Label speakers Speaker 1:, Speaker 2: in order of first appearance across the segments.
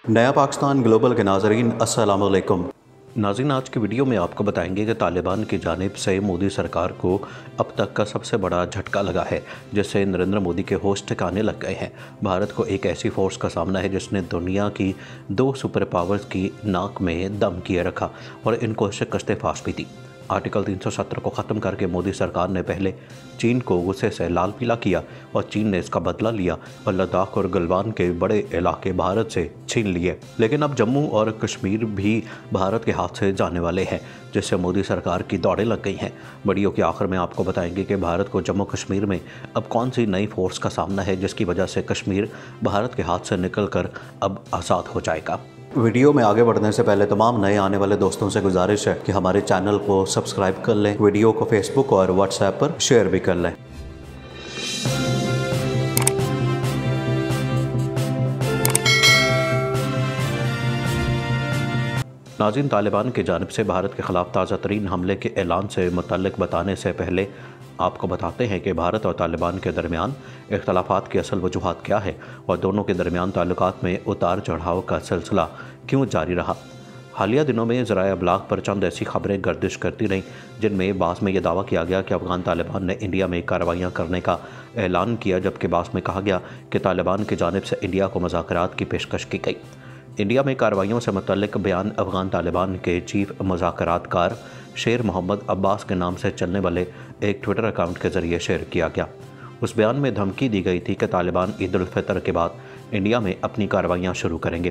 Speaker 1: नया पाकिस्तान ग्लोबल के नाजरीन अस्सलाम वालेकुम। नाज़रीन, आज की वीडियो में आपको बताएंगे कि तालिबान की जानिब से मोदी सरकार को अब तक का सबसे बड़ा झटका लगा है, जिससे नरेंद्र मोदी के होश ठिकाने लग गए हैं। भारत को एक ऐसी फोर्स का सामना है जिसने दुनिया की 2 सुपर पावर्स की नाक में दम किए रखा और इनको शिकस्त फाश भी दी। आर्टिकल 370 को ख़त्म करके मोदी सरकार ने पहले चीन को गुस्से से लाल पीला किया और चीन ने इसका बदला लिया और लद्दाख और गलवान के बड़े इलाके भारत से छीन लिए। लेकिन अब जम्मू और कश्मीर भी भारत के हाथ से जाने वाले हैं, जिससे मोदी सरकार की दौड़ें लग गई हैं। वीडियो के आखिर में आपको बताएंगे कि भारत को जम्मू कश्मीर में अब कौन सी नई फोर्स का सामना है, जिसकी वजह से कश्मीर भारत के हाथ से निकलकर अब आज़ाद हो जाएगा। वीडियो में आगे बढ़ने से पहले तमाम नए आने वाले दोस्तों से गुजारिश है कि हमारे चैनल को सब्सक्राइब कर लें, वीडियो को फेसबुक और व्हाट्सएप पर शेयर भी कर लें। नाज़रीन, तालिबान की जानिब से भारत के ख़िलाफ़ ताज़ा तरीन हमले के ऐलान से मुतल्लिक़ बताने से पहले आपको बताते हैं कि भारत और तालिबान के दरमियान इख्तलाफात की असल वजूहात क्या है और दोनों के दरमियान ताल्लुकात में उतार चढ़ाव का सिलसिला क्यों जारी रहा। हालिया दिनों में ज़राए अबलाग पर चंद ऐसी खबरें गर्दिश करती रहीं जिनमें बास में यह दावा किया गया कि अफ़गान तालिबान ने इंडिया में कार्रवाइयाँ करने का ऐलान किया, जबकि बास में कहा गया कि तालिबान की जानिब से इंडिया को मुज़ाकरात की पेशकश की गई। इंडिया में कार्रवाइयों से मुतल्लिक़ बयान अफ़गान तालिबान के चीफ मुज़ाकरातकार शेर मोहम्मद अब्बास के नाम से चलने वाले एक ट्विटर अकाउंट के ज़रिए शेयर किया गया। उस बयान में धमकी दी गई थी कि तालिबान ईद उल फितर के बाद इंडिया में अपनी कार्रवाइयाँ शुरू करेंगे।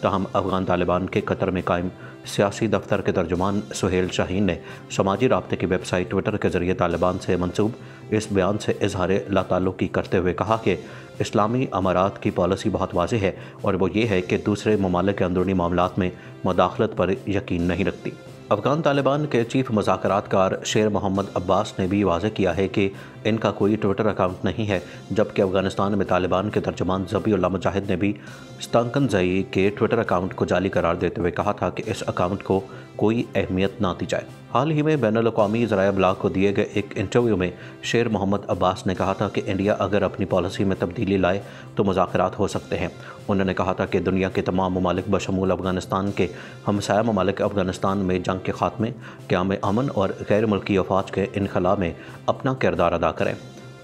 Speaker 1: ताहम अफ़गान तालिबान के कतर में कायम सियासी दफ्तर के तर्जुमान सुहेल शाहीन ने समाजी राब्ते की वेबसाइट ट्विटर के ज़रिए तालिबान से मंसूब इस बयान से इजहार लाताल्लुकी करते हुए कहा कि इस्लामी अमारात की पॉलिसी बहुत वाज़ेह है और वो ये है कि दूसरे ममालिक के अंदरूनी मामलात में मुदाखलत पर यकीन नहीं रखती। अफ़गान तालिबान के चीफ मुज़ाकरातकार शेर मोहम्मद अब्बास ने भी वाज़ेह किया है कि इनका कोई ट्विटर अकाउंट नहीं है, जबकि अफ़गानिस्तान में तालिबान के तर्जुमान ज़बीउल्लाह मुजाहिद ने भी स्तांकनज़ई के ट्विटर अकाउंट को जाली करार देते हुए कहा था कि इस अकाउंट को कोई अहमियत ना दी जाए। हाल ही में बैनुल अक़वामी ज़राए अबलाग को दिए गए एक इंटरव्यू में शेर मोहम्मद अब्बास ने कहा था कि इंडिया अगर अपनी पॉलिसी में तब्दीली लाए तो मुज़ाकरात हो सकते हैं। उन्होंने कहा था कि दुनिया के तमाम ममालिक बशमूल अफ़गानिस्तान के हमसाया ममालिक अफ़गानिस्तान में जंग के ख़ात्मे, क़याम अमन और गैर मुल्की अफवाज के इनखला में अपना किरदार अदा करें।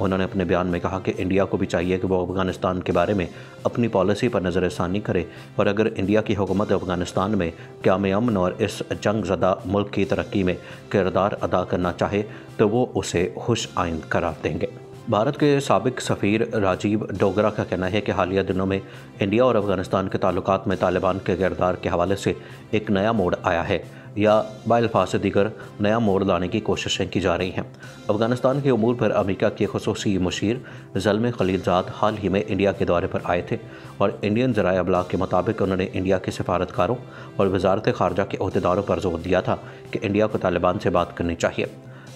Speaker 1: उन्होंने अपने बयान में कहा कि इंडिया को भी चाहिए कि वो अफ़गानिस्तान के बारे में अपनी पॉलिसी पर नज़रसानी करे और अगर इंडिया की हुकूमत अफ़गानिस्तान में क़याम अमन और इस जंग ज़दा मुल्क की तरक्की में किरदार अदा करना चाहे तो वो उसे खुश आइंद करार देंगे। भारत के साबिक सफ़ीर राजीव डोगरा का कहना है कि हालिया दिनों में इंडिया और अफ़गानिस्तान के ताल्लुकात में तालिबान के किरदार के हवाले से एक नया मोड़ आया है या बाइल्फाज से दीगर नया मोड़ लाने की कोशिशें की जा रही हैं। अफ़गानिस्तान के उमूर पर अमेरिका के खुसूसी मुशीर ज़ल्मे खलीलज़ाद हाल ही में इंडिया के दौरे पर आए थे और इंडियन ज़राए अबलाग के मुताबिक उन्होंने इंडिया के सफारतकारों और वजारत ख़ारजा के अहदेदारों पर जोर दिया था कि इंडिया को तालिबान से बात करनी चाहिए।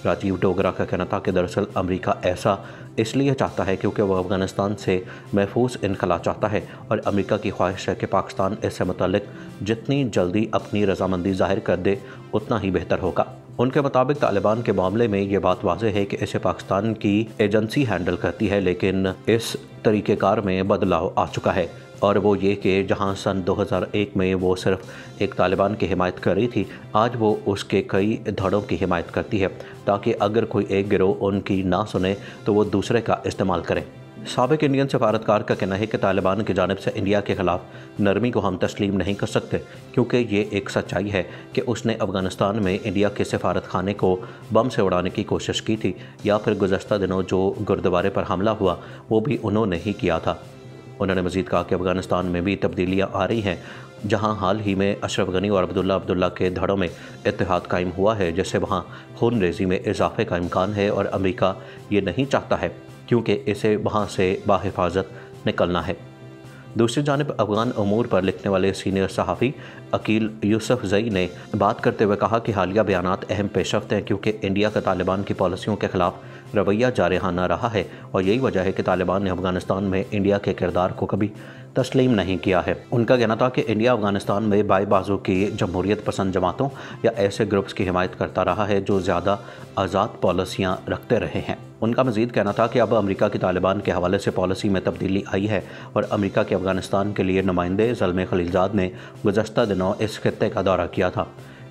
Speaker 1: राजीव डोगरा का कहना था कि दरअसल अमेरिका ऐसा इसलिए चाहता है क्योंकि वह अफ़गानिस्तान से महफूज इनखला चाहता है और अमेरिका की ख्वाहिश है कि पाकिस्तान इससे मुतल्लिक जितनी जल्दी अपनी रजामंदी ज़ाहिर कर दे उतना ही बेहतर होगा। उनके मुताबिक तालिबान के मामले में ये बात वाज़ेह है कि इसे पाकिस्तान की एजेंसी हैंडल करती है, लेकिन इस तरीक़ेकार में बदलाव आ चुका है और वो ये कि जहां सन 2001 में वो सिर्फ एक तालिबान की हिमायत कर रही थी, आज वो उसके कई धड़ों की हिमायत करती है ताकि अगर कोई एक गिरोह उनकी ना सुने तो वो दूसरे का इस्तेमाल करें। साबिक इंडियन सफारतकार का कहना है कि तालिबान की जानिब से इंडिया के ख़िलाफ़ नरमी को हम तस्लीम नहीं कर सकते, क्योंकि ये एक सच्चाई है कि उसने अफ़गानिस्तान में इंडिया के सफारत खाने को बम से उड़ाने की कोशिश की थी या फिर गुज़श्ता दिनों जो गुरुद्वारे पर हमला हुआ वो भी उन्होंने ही किया था। उन्होंने मज़ीद कहा कि अफ़गानिस्तान में भी तब्दीलियाँ आ रही हैं, जहां हाल ही में अशरफ गनी और अब्दुल्ला के धड़ों में इत्तेहाद कायम हुआ है, जिससे वहां खून रेज़ी में इजाफे का इम्कान है और अमेरिका ये नहीं चाहता है क्योंकि इसे वहां से बाहिफाजत निकलना है। दूसरी जानिब अफ़गान अमूर पर लिखने वाले सीनियर सहाफ़ी अकील यूसुफ़ज़ई ने बात करते हुए कहा कि हालिया बयानात अहम पेशरफ्त हैं क्योंकि इंडिया का तालिबान की पॉलिसियों के ख़िलाफ़ रवैया जारहाना रहा है और यही वजह है कि तालिबान ने अफगानिस्तान में इंडिया के किरदार को कभी तस्लीम नहीं किया है। उनका कहना था कि इंडिया अफगानिस्तान में बाएं बाजू की जमहूरियत पसंद जमातों या ऐसे ग्रुप्स की हिमायत करता रहा है जो ज़्यादा आज़ाद पॉलिसियाँ रखते रहे हैं। उनका मज़ीद कहना था कि अब अमेरिका की तालिबान के हवाले से पॉलिसी में तब्दीली आई है और अमेरिका के अफगानिस्तान के लिए नुमाइंदे ज़ल्मे खलीलज़ाद ने गुज़श्ता दिनों इस खित्ते का दौरा किया था।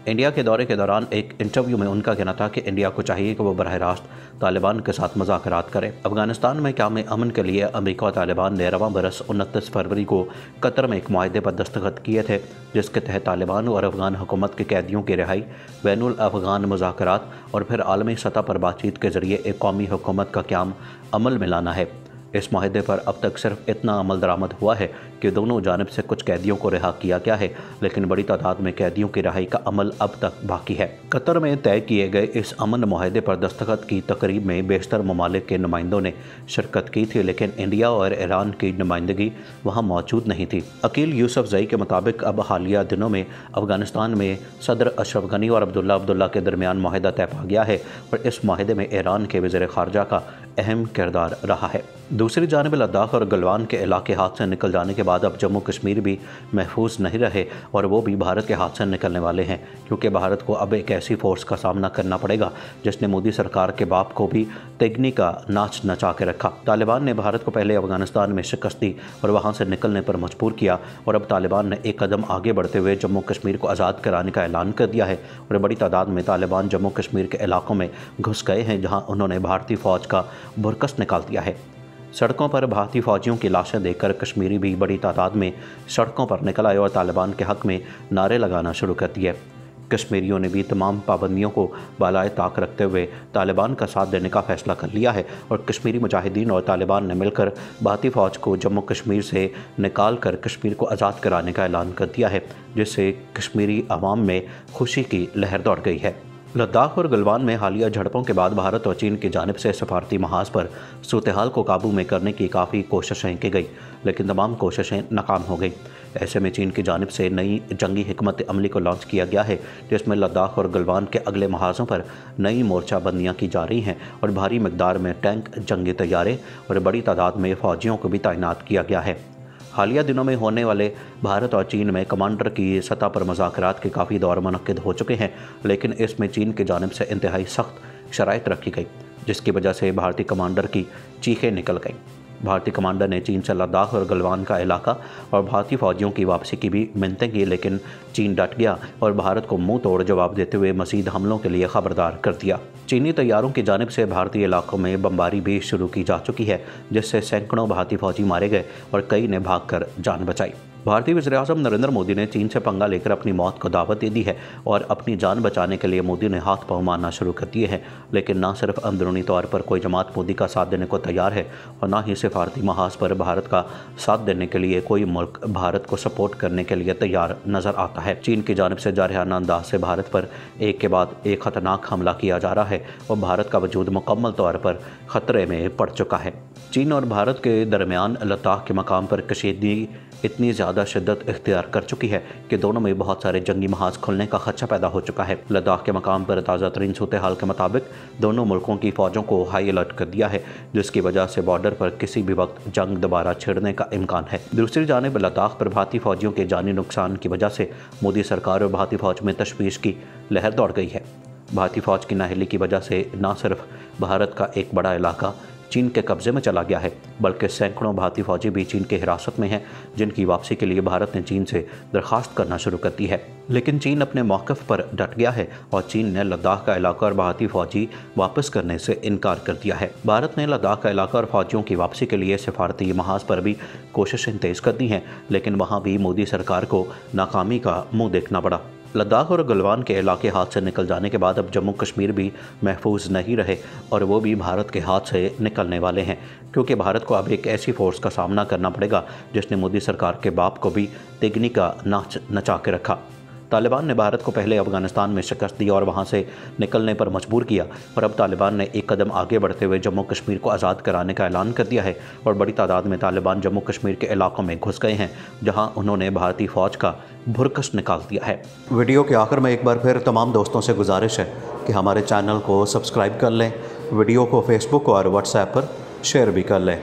Speaker 1: इंडिया के दौरे के दौरान एक इंटरव्यू में उनका कहना था कि इंडिया को चाहिए कि वो बरह रास्त तालिबान के साथ मुज़ाकरात करे। अफगानिस्तान में क़याम अमन के लिए अमेरिका और तालिबान ने रवां बरस 29 फरवरी को कतर में एक मुआहदे पर दस्तखत किए थे, जिसके तहत तालिबान और अफगान हुकूमत के कैदियों की रिहाई, बैनुल अफगान मुज़ाकरात और फिर आलमी सतह पर बातचीत के ज़रिए एक कौमी हुकूमत का क़याम अमल में लाना है। इस माहदे पर अब तक सिर्फ इतना अमल दरामद हुआ है कि दोनों जानिब से कुछ कैदियों को रिहा किया गया है, लेकिन बड़ी तादाद में कैदियों की रिहाई का अमल अब तक बाकी है। कतर में तय किए गए इस अमन माहदे पर दस्तखत की तकरीब में बेशतर ममालिक के नुमाइंदों ने शिरकत की थी, लेकिन इंडिया और ईरान की नुमाइंदगी वहाँ मौजूद नहीं थी। अकील यूसुफजई के मुताबिक अब हालिया दिनों में अफगानिस्तान में सदर अशरफ गनी और अब्दुल्ला के दरमियान माहदा तय पा गया है और इस माहदे में ईरान के वज़ीर ख़ारजा का अहम किरदार रहा है। दूसरी जानिब लद्दाख और गलवान के इलाके हाथ से निकल जाने के बाद अब जम्मू कश्मीर भी महफूज नहीं रहे और वो भी भारत के हाथ से निकलने वाले हैं, क्योंकि भारत को अब एक ऐसी फोर्स का सामना करना पड़ेगा जिसने मोदी सरकार के बाप को भी तेगनी का नाच नचा के रखा। तालिबान ने भारत को पहले अफगानिस्तान में शिकस्त दी और वहाँ से निकलने पर मजबूर किया और अब तालिबान ने एक कदम आगे बढ़ते हुए जम्मू कश्मीर को आज़ाद कराने का ऐलान कर दिया है और बड़ी तादाद में तालिबान जम्मू कश्मीर के इलाकों में घुस गए हैं, जहाँ उन्होंने भारतीय फ़ौज का बुरकस निकाल दिया है। सड़कों पर भारतीय फ़ौजियों की लाशें देखकर कश्मीरी भी बड़ी तादाद में सड़कों पर निकल आए और तालिबान के हक़ में नारे लगाना शुरू कर दिए। कश्मीरियों ने भी तमाम पाबंदियों को बालाए ताक रखते हुए तालिबान का साथ देने का फ़ैसला कर लिया है और कश्मीरी मुजाहिदीन और तालिबान ने मिलकर भारतीय फ़ौज को जम्मू कश्मीर से निकाल कर कश्मीर को आज़ाद कराने का ऐलान कर दिया है, जिससे कश्मीरी आवाम में खुशी की लहर दौड़ गई है। लद्दाख और गलवान में हालिया झड़पों के बाद भारत और चीन की जानिब से सफारती महाज पर सूरत-ए-हाल को काबू में करने की काफ़ी कोशिशें की गई, लेकिन तमाम कोशिशें नाकाम हो गई। ऐसे में चीन की जानिब से नई जंगी हिकमत अमली को लॉन्च किया गया है, जिसमें लद्दाख और गलवान के अगले महाजों पर नई मोर्चाबंदियाँ की जा रही हैं और भारी मकदार में टैंक, जंगी तैयारे और बड़ी तादाद में फ़ौजियों को भी तैनात किया गया है। हालिया दिनों में होने वाले भारत और चीन में कमांडर की सतह पर मुज़ाकरात के काफ़ी दौर मुनक्किद हो चुके हैं, लेकिन इसमें चीन की जानिब से इंतहाई सख्त शराइत रखी गई, जिसकी वजह से भारतीय कमांडर की चीखें निकल गईं। भारतीय कमांडर ने चीन से लद्दाख और गलवान का इलाका और भारतीय फ़ौजियों की वापसी की भी मिन्नतें की, लेकिन चीन डट गया और भारत को मुंह तोड़ जवाब देते हुए मज़ीद हमलों के लिए खबरदार कर दिया। चीनी तैयारों की जानिब से भारतीय इलाकों में बमबारी भी शुरू की जा चुकी है, जिससे सैकड़ों भारतीय फ़ौजी मारे गए और कई ने भागकर जान बचाई। भारतीय वज़ीर-ए-आज़म नरेंद्र मोदी ने चीन से पंगा लेकर अपनी मौत को दावत दे दी है और अपनी जान बचाने के लिए मोदी ने हाथ पांव मारना शुरू कर दिए हैं, लेकिन ना सिर्फ अंदरूनी तौर पर कोई जमात मोदी का साथ देने को तैयार है और ना ही सिफारती महाज पर भारत का साथ देने के लिए कोई मुल्क भारत को सपोर्ट करने के लिए तैयार नज़र आता है। चीन की जानिब से जारहाना अंदाज से भारत पर एक के बाद एक ख़तरनाक हमला किया जा रहा है और भारत का वजूद मुकम्मल तौर पर ख़तरे में पड़ चुका है। चीन और भारत के दरमियान लद्दाख के मकाम पर कशीदगी इतनी ज़्यादा शिद्दत इख्तियार कर चुकी है कि दोनों में बहुत सारे जंगी महाज खुलने का खदशा पैदा हो चुका है। लद्दाख के मकाम पर ताज़ा तरीन सूरत-ए-हाल के मुताबिक दोनों मुल्कों की फ़ौजों को हाई अलर्ट कर दिया है, जिसकी वजह से बॉर्डर पर किसी भी वक्त जंग दोबारा छिड़ने का इम्कान है। दूसरी जानिब लद्दाख पर भारतीय फ़ौजियों के जानी नुकसान की वजह से मोदी सरकार और भारतीय फ़ौज में तशवीश की लहर दौड़ गई है। भारतीय फ़ौज की नाअहली की वजह से न सिर्फ भारत का एक बड़ा इलाका चीन के कब्ज़े में चला गया है, बल्कि सैकड़ों भारतीय फ़ौजी भी चीन के हिरासत में हैं, जिनकी वापसी के लिए भारत ने चीन से दरख्वास्त करना शुरू कर दी है। लेकिन चीन अपने मौक़िफ़ पर डट गया है और चीन ने लद्दाख का इलाका और भारतीय फ़ौजी वापस करने से इनकार कर दिया है। भारत ने लद्दाख का इलाका और फ़ौजियों की वापसी के लिए सिफारती महाज पर भी कोशिशें तेज़ कर दी हैं, लेकिन वहाँ भी मोदी सरकार को नाकामी का मुँह देखना पड़ा। लद्दाख और गलवान के इलाके हाथ से निकल जाने के बाद अब जम्मू कश्मीर भी महफूज नहीं रहे और वो भी भारत के हाथ से निकलने वाले हैं, क्योंकि भारत को अब एक ऐसी फोर्स का सामना करना पड़ेगा जिसने मोदी सरकार के बाप को भी तेगनी का नाच नचा के रखा। तालिबान ने भारत को पहले अफगानिस्तान में शिकस्त दी और वहां से निकलने पर मजबूर किया और अब तालिबान ने एक कदम आगे बढ़ते हुए जम्मू कश्मीर को आज़ाद कराने का ऐलान कर दिया है और बड़ी तादाद में तालिबान जम्मू कश्मीर के इलाकों में घुस गए हैं, जहां उन्होंने भारतीय फ़ौज का भुरकस निकाल दिया है। वीडियो के आखिर में एक बार फिर तमाम दोस्तों से गुजारिश है कि हमारे चैनल को सब्सक्राइब कर लें, ویڈیو کو فیس بک اور واٹس ایپ پر شیئر بھی کر لیں۔